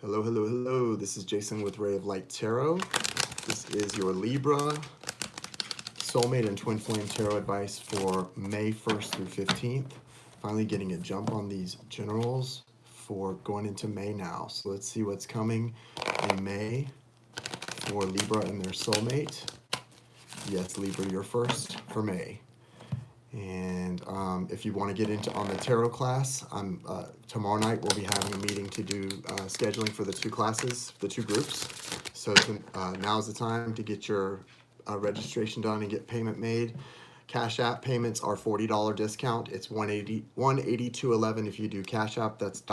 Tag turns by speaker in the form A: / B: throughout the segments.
A: Hello, hello, hello. This is Jason with Ray of Light Tarot. This is your Libra, Soulmate, and Twin Flame Tarot advice for May 1st through 15th. Finally getting a jump on these generals for going into May now. So let's see what's coming in May for Libra and their Soulmate. Yes, Libra, you're first for May. And if you want to get into on the tarot class, tomorrow night we'll be having a meeting to do scheduling for the two classes, the two groups. So now's the time to get your registration done and get payment made. Cash App payments are $40 discount. It's $182.11 if you do Cash App. That's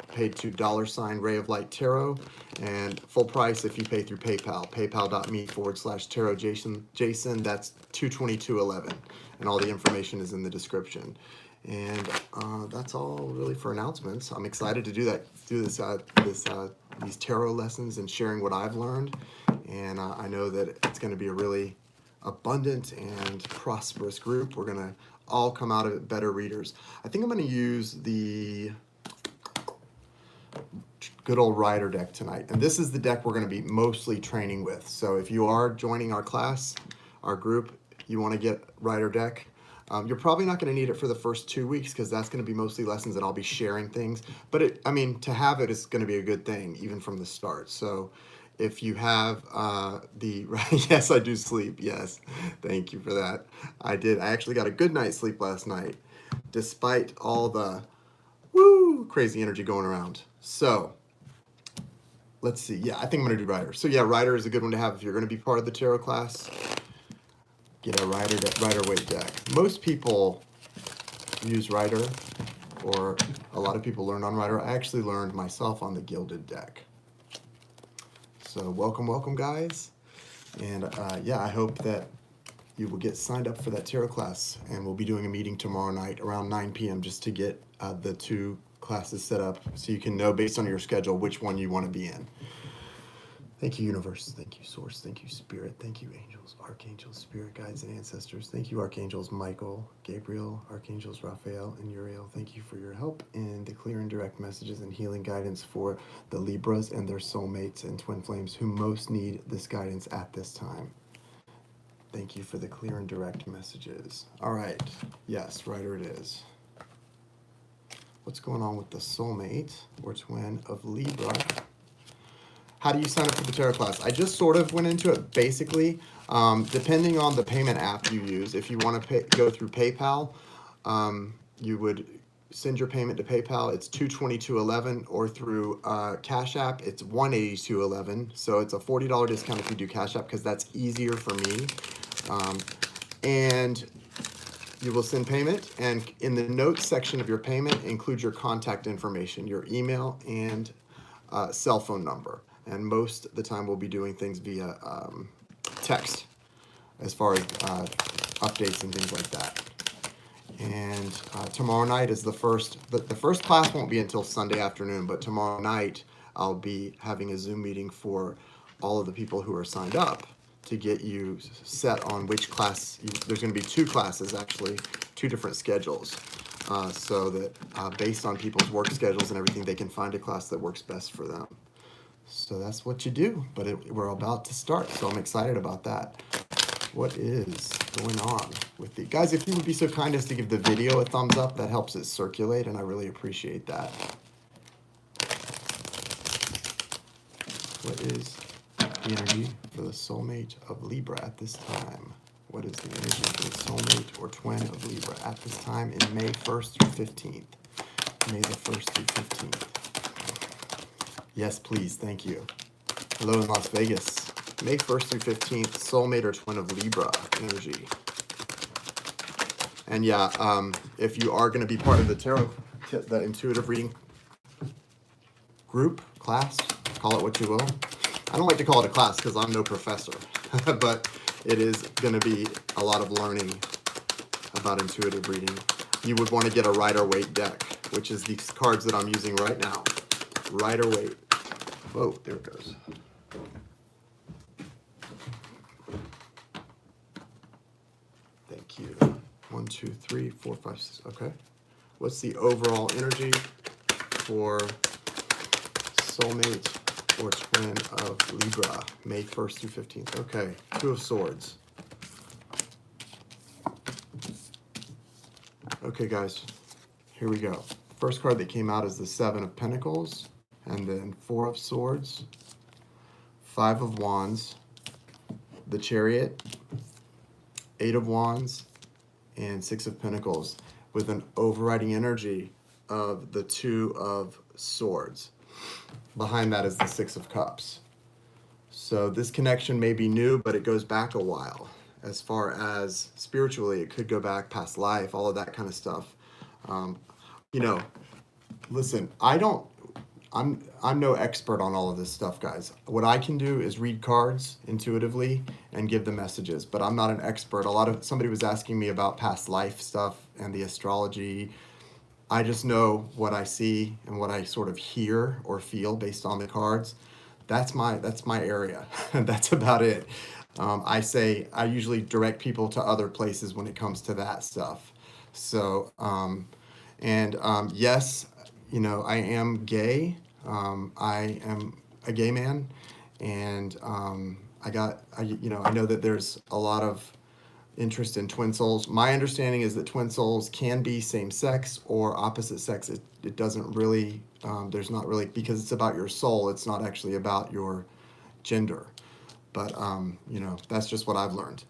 A: paid to $ Ray of Light Tarot, and full price if you pay through PayPal. PayPal.me/Tarot Jason. That's $222.11, and all the information is in the description. And that's all really for announcements. I'm excited to do these tarot lessons and sharing what I've learned. And I know that it's going to be a really abundant and prosperous group. We're going to all come out of it better readers. I think I'm going to use the good old Rider deck tonight. And this is the deck we're going to be mostly training with. So if you are joining our class, our group, you want to get Rider deck. You're probably not going to need it for the first 2 weeks because that's going to be mostly lessons and I'll be sharing things. But to have it is going to be a good thing even from the start. So if you have yes, I do sleep. Yes, thank you for that. I did. I actually got a good night's sleep last night, despite all the crazy energy going around. So let's see. Yeah, I think I'm going to do Rider. So yeah, Rider is a good one to have if you're going to be part of the tarot class. Get a Rider weight deck. Most people use Rider, or a lot of people learn on Rider. I actually learned myself on the Gilded deck. So welcome, guys. And yeah, I hope that you will get signed up for that tarot class. And we'll be doing a meeting tomorrow night around 9 p.m. just to get the two classes set up so you can know based on your schedule which one you want to be in. Thank you, Universe. Thank you, Source. Thank you, Spirit. Thank you, Angels, Archangels, Spirit Guides, and Ancestors. Thank you, Archangels Michael, Gabriel, Archangels Raphael, and Uriel. Thank you for your help in the clear and direct messages and healing guidance for the Libras and their soulmates and twin flames who most need this guidance at this time. Thank you for the clear and direct messages. All right. Yes, Rider it is. What's going on with the soulmate or twin of Libra? How do you sign up for the tarot class? I just sort of went into it basically, depending on the payment app you use. If you want to go through PayPal, you would send your payment to PayPal. It's $222.11, or through Cash App, it's $182.11. So it's a $40 discount if you do Cash App because that's easier for me. And you will send payment, and in the notes section of your payment, include your contact information, your email and cell phone number. And most of the time we'll be doing things via text as far as updates and things like that. And tomorrow night is the first class won't be until Sunday afternoon, but tomorrow night I'll be having a Zoom meeting for all of the people who are signed up to get you set on which class. There's going to be two classes, actually, two different schedules. So that based on people's work schedules and everything, they can find a class that works best for them. So that's what you do, but we're about to start, so I'm excited about that. What is going on with the guys? If you would be so kind as to give the video a thumbs up, that helps it circulate, and I really appreciate that. What is the energy for the soulmate of Libra at this time? What is the energy for the soulmate or twin of Libra at this time in May 1st through 15th? May the 1st through 15th. Yes, please. Thank you. Hello in Las Vegas. May 1st through 15th, soulmate or twin of Libra energy. And yeah, if you are going to be part of the tarot, the intuitive reading group, class, call it what you will. I don't like to call it a class because I'm no professor, but it is going to be a lot of learning about intuitive reading. You would want to get a Rider Waite deck, which is these cards that I'm using right now. Rider Waite. Whoa, there it goes. Thank you. 1, 2, 3, 4, 5, 6. Okay. What's the overall energy for soulmate or twin of Libra, May 1st through 15th. Okay, Two of Swords. Okay, guys, here we go. First card that came out is the Seven of Pentacles, and then Four of Swords, Five of Wands, the Chariot, Eight of Wands, and Six of Pentacles, with an overriding energy of the Two of Swords. Behind that is the Six of Cups. So this connection may be new, but it goes back a while. As far as spiritually, it could go back past life, all of that kind of stuff. You know, listen, I'm no expert on all of this stuff, guys. What I can do is read cards intuitively and give the messages, but I'm not an expert. Somebody was asking me about past life stuff and the astrology. I just know what I see and what I sort of hear or feel based on the cards. That's my area. That's about it. I usually direct people to other places when it comes to that stuff. So, yes, you know, I am gay. I am a gay man, and I know that there's a lot of interest in twin souls. My understanding is that twin souls can be same sex or opposite sex. It doesn't really, there's not really, because it's about your soul. It's not actually about your gender. But, you know, that's just what I've learned.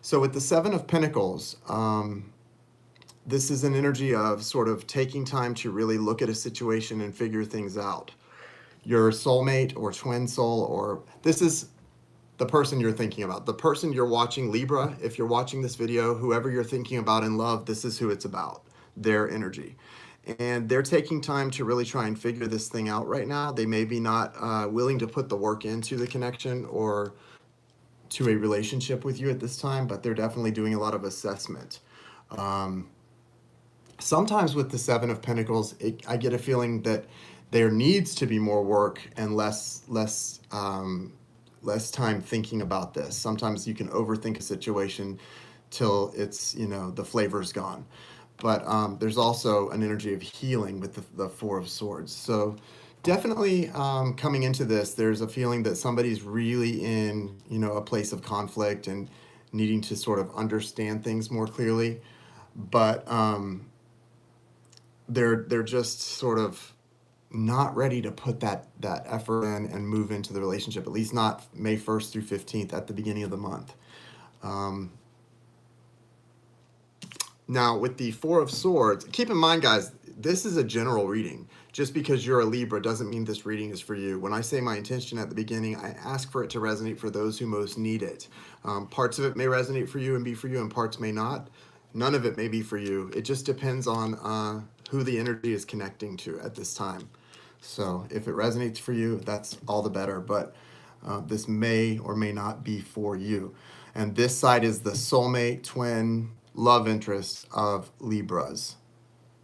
A: So with the Seven of Pentacles, this is an energy of sort of taking time to really look at a situation and figure things out. Your soulmate or twin soul, or this is the person you're thinking about. The person you're watching, Libra, if you're watching this video, whoever you're thinking about in love, this is who it's about, their energy. And they're taking time to really try and figure this thing out right now. They may be not willing to put the work into the connection or to a relationship with you at this time, but they're definitely doing a lot of assessment. Sometimes with the Seven of Pentacles, I get a feeling that there needs to be more work and less time thinking about this. Sometimes you can overthink a situation till it's, you know, the flavor's gone. But there's also an energy of healing with the Four of Swords. So definitely coming into this, there's a feeling that somebody's really in, you know, a place of conflict and needing to sort of understand things more clearly. But they're just sort of not ready to put that effort in and move into the relationship, at least not May 1st through 15th at the beginning of the month. Now, with the Four of Swords, keep in mind, guys, this is a general reading. Just because you're a Libra doesn't mean this reading is for you. When I say my intention at the beginning, I ask for it to resonate for those who most need it. Parts of it may resonate for you and be for you, and parts may not. None of it may be for you. It just depends on who the energy is connecting to at this time. So if it resonates for you, that's all the better. But this may or may not be for you. And this side is the soulmate, twin, love interest of Libras,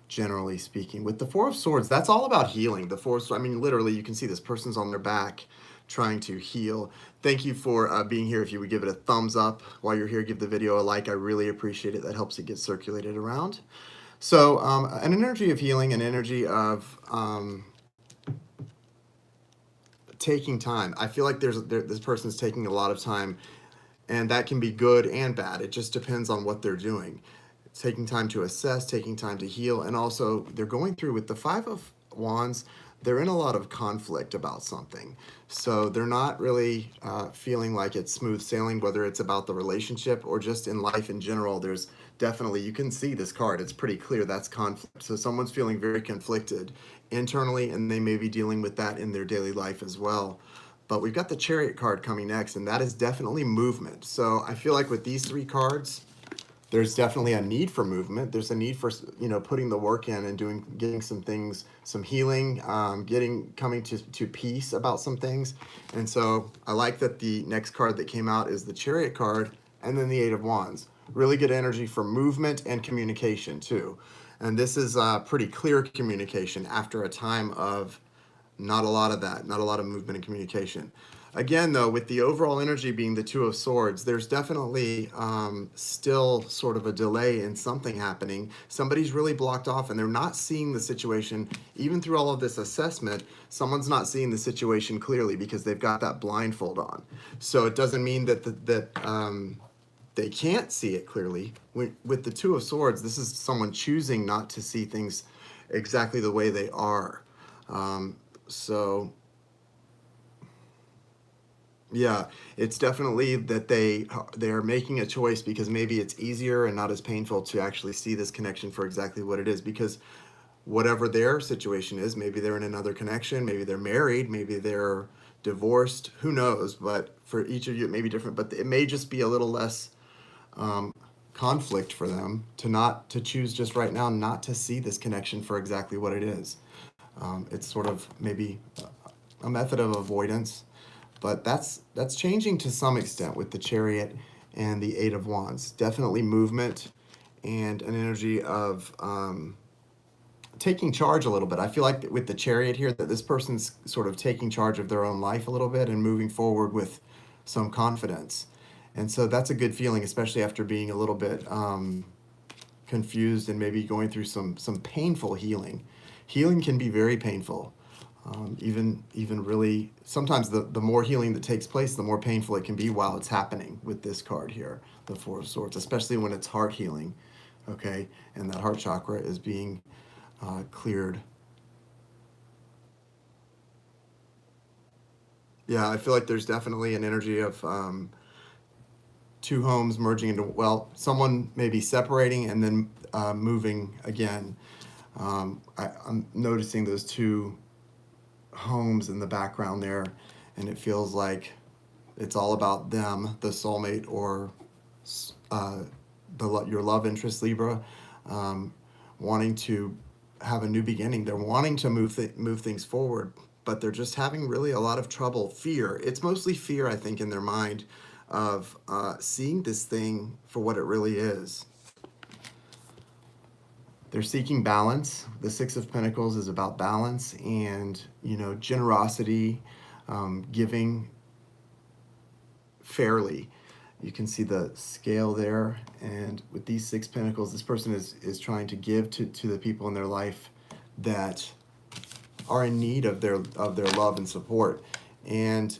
A: generally speaking. With the Four of Swords, that's all about healing. The Four of Swords, I mean, literally, you can see this person's on their back trying to heal. Thank you for being here. If you would give it a thumbs up while you're here, give the video a like. I really appreciate it. That helps it get circulated around. So an energy of healing, an energy of taking time. I feel like this person's taking a lot of time, and that can be good and bad. It just depends on what they're doing. It's taking time to assess, taking time to heal, and also they're going through with the Five of Wands, they're in a lot of conflict about something. So they're not really feeling like it's smooth sailing, whether it's about the relationship or just in life in general. There's definitely, you can see this card, it's pretty clear that's conflict. So someone's feeling very conflicted internally, and they may be dealing with that in their daily life as well. But we've got the Chariot card coming next, and that is definitely movement. So I feel like with these three cards, there's definitely a need for movement. There's a need for, you know, putting the work in and getting some things, some healing, coming to peace about some things. And so I like that the next card that came out is the Chariot card, and then the Eight of Wands. Really good energy for movement and communication too. And this is pretty clear communication after a time of not a lot of that, not a lot of movement and communication. Again, though, with the overall energy being the Two of Swords, there's definitely still sort of a delay in something happening. Somebody's really blocked off and they're not seeing the situation. Even through all of this assessment, someone's not seeing the situation clearly because they've got that blindfold on. So it doesn't mean that they can't see it clearly. With the Two of Swords, this is someone choosing not to see things exactly the way they are. So... yeah, it's definitely that they're making a choice because maybe it's easier and not as painful to actually see this connection for exactly what it is, because whatever their situation is, maybe they're in another connection, maybe they're married, maybe they're divorced, who knows, but for each of you it may be different, but it may just be a little less conflict for them to choose just right now not to see this connection for exactly what it is. It's sort of maybe a method of avoidance. But that's changing to some extent with the Chariot and the Eight of Wands. Definitely movement and an energy of taking charge a little bit. I feel like with the Chariot here that this person's sort of taking charge of their own life a little bit and moving forward with some confidence. And so that's a good feeling, especially after being a little bit confused and maybe going through some painful healing. Healing can be very painful. Even really, sometimes the more healing that takes place, the more painful it can be while it's happening with this card here, the Four of Swords, especially when it's heart healing, okay? And that heart chakra is being cleared. Yeah, I feel like there's definitely an energy of two homes merging into, well, someone maybe separating and then moving again. I'm noticing those two homes in the background there, and it feels like it's all about them, the soulmate or your love interest, Libra, wanting to have a new beginning. They're wanting to move things forward, but they're just having really a lot of trouble. Fear. It's mostly fear, I think, in their mind of seeing this thing for what it really is. They're seeking balance. The Six of Pentacles is about balance and, generosity, giving fairly. You can see the scale there. And with these Six Pentacles, this person is trying to give to the people in their life that are in need of their love and support. And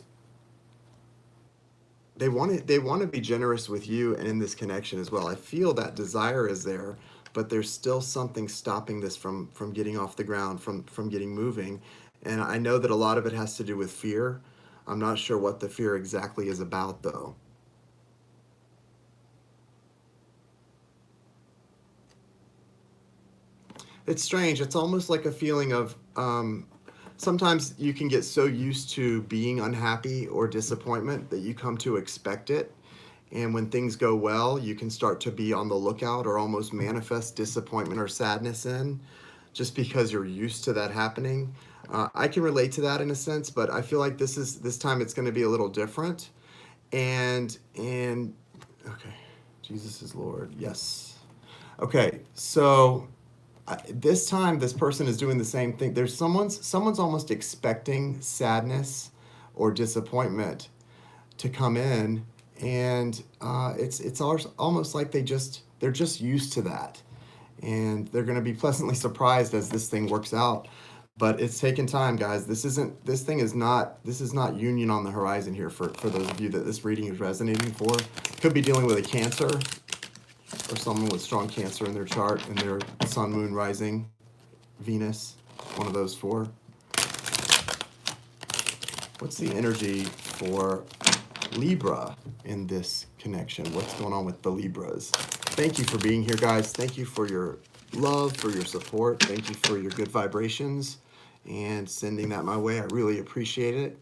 A: they want to be generous with you and in this connection as well. I feel that desire is there, but there's still something stopping this from getting off the ground, from getting moving. And I know that a lot of it has to do with fear. I'm not sure what the fear exactly is about, though. It's strange. It's almost like a feeling of sometimes you can get so used to being unhappy or disappointment that you come to expect it. And when things go well, you can start to be on the lookout or almost manifest disappointment or sadness just because you're used to that happening. I can relate to that in a sense, but I feel like this time it's going to be a little different. And okay, Jesus is Lord. Yes. Okay, so this time this person is doing the same thing. There's someone's almost expecting sadness or disappointment to come in. And it's almost like they're just used to that, and they're going to be pleasantly surprised as this thing works out. But it's taken time, guys. This is not union on the horizon here for those of you that this reading is resonating for. Could be dealing with a Cancer or someone with strong Cancer in their chart and their Sun, Moon, Rising, Venus, one of those four. What's the energy for Libra in this connection? What's going on with the Libras? Thank you for being here, guys. Thank you for your love, for your support. Thank you for your good vibrations and sending that my way. I really appreciate it.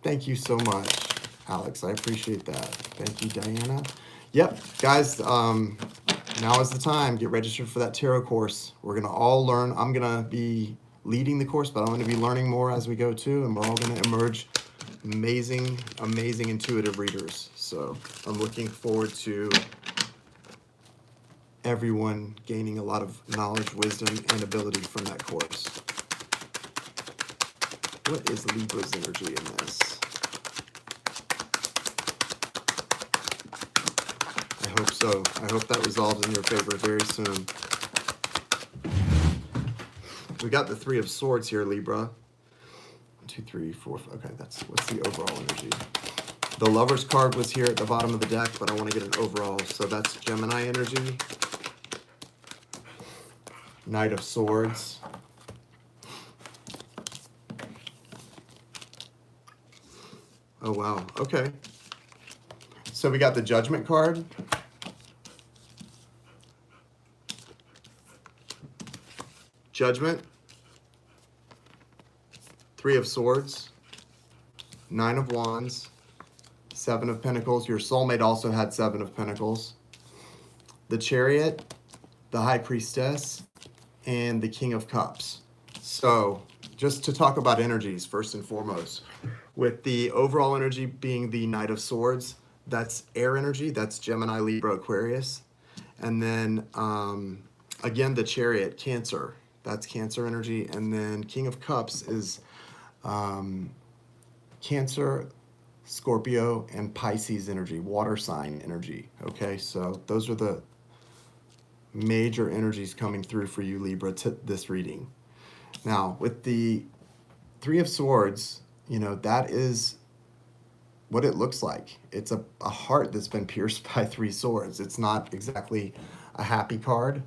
A: Thank you so much, Alex. I appreciate that. Thank you, Diana. Yep, guys, now is the time. Get registered for that tarot course. We're going to all learn. I'm going to be leading the course, but I'm going to be learning more as we go too, and we're all going to emerge amazing intuitive readers. So I'm looking forward to everyone gaining a lot of knowledge, wisdom, and ability from that course. What is Libra's energy in this? I hope so. I hope that resolves in your favor very soon. We got the Three of Swords here, Libra. 1, 2, 3, 4, 5. Okay, what's the overall energy? The Lover's card was here at the bottom of the deck, but I want to get an overall. So that's Gemini energy. Knight of Swords. Oh, wow. Okay. So we got the Judgment card. Judgment. Three of Swords. Nine of Wands. Seven of Pentacles. Your soulmate also had Seven of Pentacles. The Chariot. The High Priestess. And the King of Cups. So just to talk about energies first and foremost. With the overall energy being the Knight of Swords, that's air energy. That's Gemini, Libra, Aquarius. And then, again, the Chariot, Cancer. That's Cancer energy. And then King of Cups is Cancer, Scorpio, and Pisces energy, water sign energy. Okay, so those are the major energies coming through for you, Libra, to this reading. Now, with the Three of Swords, you know, that is what it looks like. It's a heart that's been pierced by three swords. It's not exactly a happy card.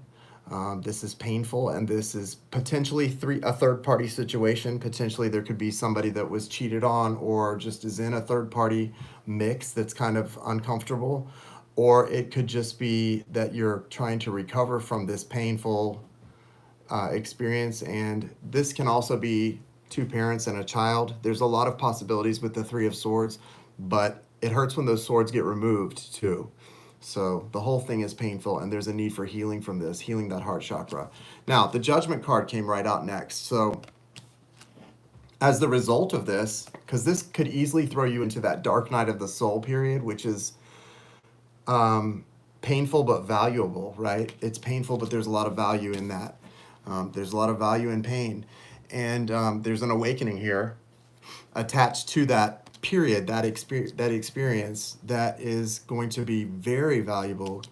A: This is painful, and this is potentially a third-party situation. Potentially there could be somebody that was cheated on or just is in a third-party mix that's kind of uncomfortable. Or it could just be that you're trying to recover from this painful experience. And this can also be two parents and a child. There's a lot of possibilities with the Three of Swords, but it hurts when those swords get removed too. So the whole thing is painful, and there's a need for healing from this, healing that heart chakra. Now, the Judgment card came right out next. So as the result of this, because this could easily throw you into that dark night of the soul period, which is painful but valuable, right? It's painful, but there's a lot of value in that. There's a lot of value in pain. And there's an awakening here attached to that period, that experience that is going to be very valuable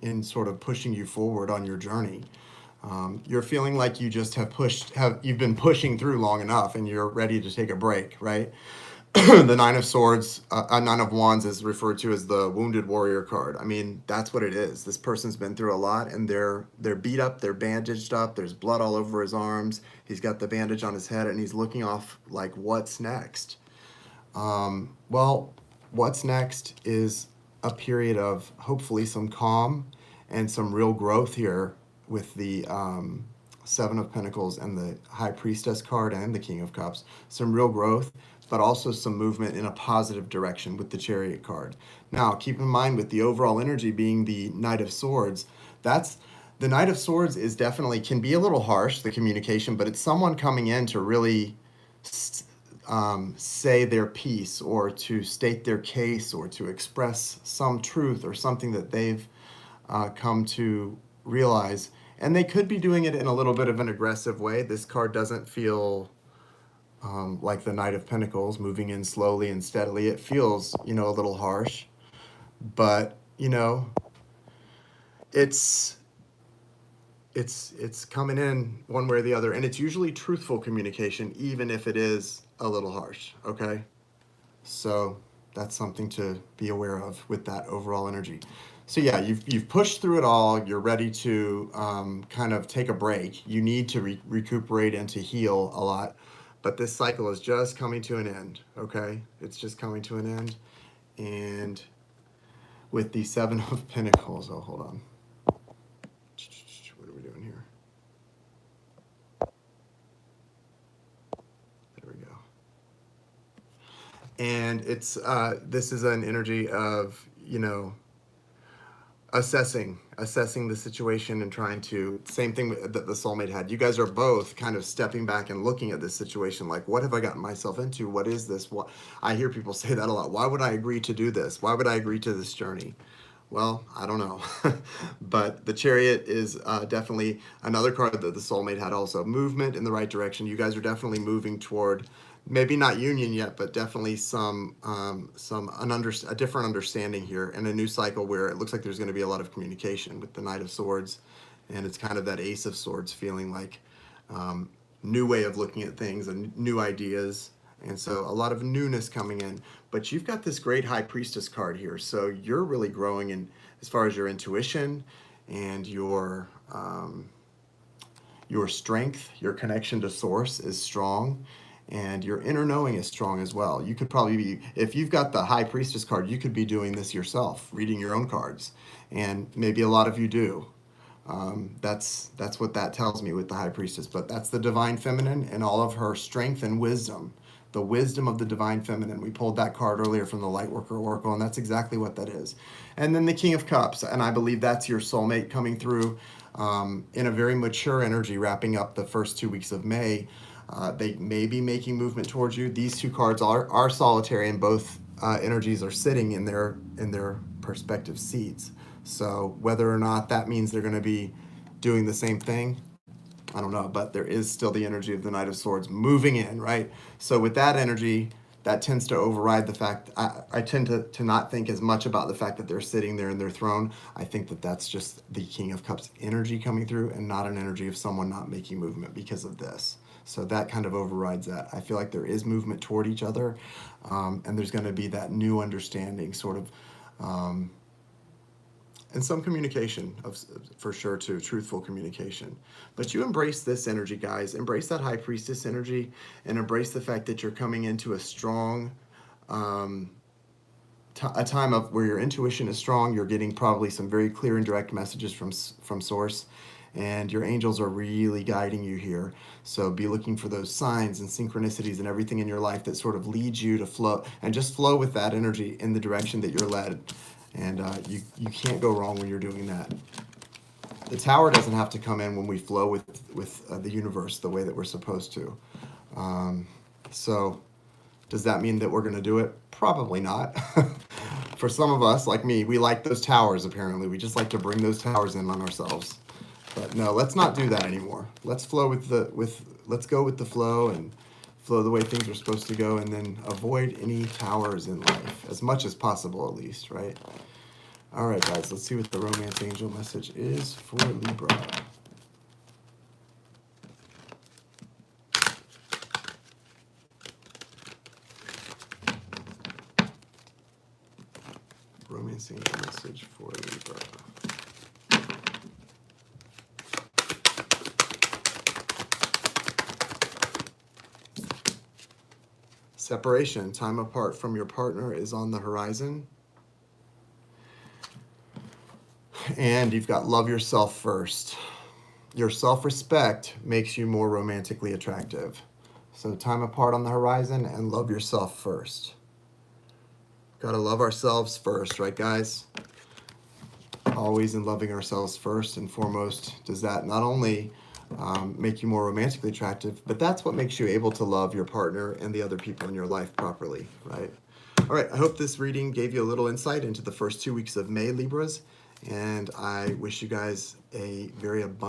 A: in sort of pushing you forward on your journey. You're feeling like you just you've been pushing through long enough and you're ready to take a break, right? The Nine of Swords, Nine of Wands is referred to as the Wounded Warrior card. I mean, that's what it is. This person's been through a lot, and they're beat up, they're bandaged up, there's blood all over his arms, he's got the bandage on his head, and he's looking off like, what's next? Well, what's next is a period of hopefully some calm and some real growth here with the Seven of Pentacles and the High Priestess card and the King of Cups. Some real growth, but also some movement in a positive direction with the Chariot card. Now, keep in mind with the overall energy being the Knight of Swords, the Knight of Swords is definitely, can be a little harsh, the communication, but it's someone coming in to really say their piece or to state their case or to express some truth or something that they've come to realize. And they could be doing it in a little bit of an aggressive way. This card doesn't feel like the Knight of Pentacles, moving in slowly and steadily. It feels, you know, a little harsh, but, you know, it's coming in one way or the other, and it's usually truthful communication, even if it is a little harsh, okay? So that's something to be aware of with that overall energy. So yeah, you've pushed through it all. You're ready to kind of take a break. You need to recuperate and to heal a lot. But this cycle is just coming to an end, okay? It's just coming to an end. And with the Seven of Pentacles, oh, hold on. What are we doing here? There we go. And it's this is an energy of, you know, assessing the situation and trying to, same thing that the soulmate had. You guys are both kind of stepping back and looking at this situation like, what have I gotten myself into? What is this? What I hear people say that a lot. Why would I agree to do this? Why would I agree to this journey? Well, I don't know. But the Chariot is definitely another card that the soulmate had also. Movement in the right direction. You guys are definitely moving toward maybe not union yet, but definitely a different understanding here, and a new cycle where it looks like there's going to be a lot of communication with the Knight of Swords, and it's kind of that Ace of Swords feeling like new way of looking at things and new ideas, and so a lot of newness coming in. But you've got this great High Priestess card here, so you're really growing in as far as your intuition and your strength, your connection to source is strong, and your inner knowing is strong as well. You could probably be, if you've got the High Priestess card, you could be doing this yourself, reading your own cards, and maybe a lot of you do. That's what that tells me with the High Priestess, but that's the Divine Feminine and all of her strength and wisdom. The wisdom of the Divine Feminine. We pulled that card earlier from the Lightworker Oracle, and that's exactly what that is. And then the King of Cups, and I believe that's your soulmate coming through in a very mature energy, wrapping up the first 2 weeks of May. They may be making movement towards you. These two cards are solitary, and both energies are sitting in their perspective seats. So whether or not that means they're going to be doing the same thing, I don't know, but there is still the energy of the Knight of Swords moving in, right? So with that energy, that tends to override the fact, I tend to not think as much about the fact that they're sitting there in their throne. I think that that's just the King of Cups energy coming through, and not an energy of someone not making movement because of this. So that kind of overrides that. I feel like there is movement toward each other, and there's going to be that new understanding sort of, and some communication, for sure, too, truthful communication. But you embrace this energy, guys. Embrace that High Priestess energy, and embrace the fact that you're coming into a strong, a time of where your intuition is strong. You're getting probably some very clear and direct messages from Source, and your angels are really guiding you here. So be looking for those signs and synchronicities and everything in your life that sort of leads you to flow, and just flow with that energy in the direction that you're led. And you can't go wrong when you're doing that. The Tower doesn't have to come in when we flow with the universe the way that we're supposed to. So does that mean that we're going to do it? Probably not. For some of us, like me, we like those towers, apparently. We just like to bring those towers in on ourselves. But no, let's not do that anymore. Let's flow let's go with the flow and flow the way things are supposed to go, and then avoid any towers in life as much as possible, at least, right? All right, guys, let's see what the romance angel message is for Libra. Romance angel message for Libra. Separation, time apart from your partner is on the horizon. And you've got love yourself first. Your self-respect makes you more romantically attractive. So time apart on the horizon and love yourself first. Got to love ourselves first, right, guys? Always in loving ourselves first and foremost. Does that not only make you more romantically attractive, but that's what makes you able to love your partner and the other people in your life properly, right? All right, I hope this reading gave you a little insight into the first 2 weeks of May, Libras, and I wish you guys a very abundant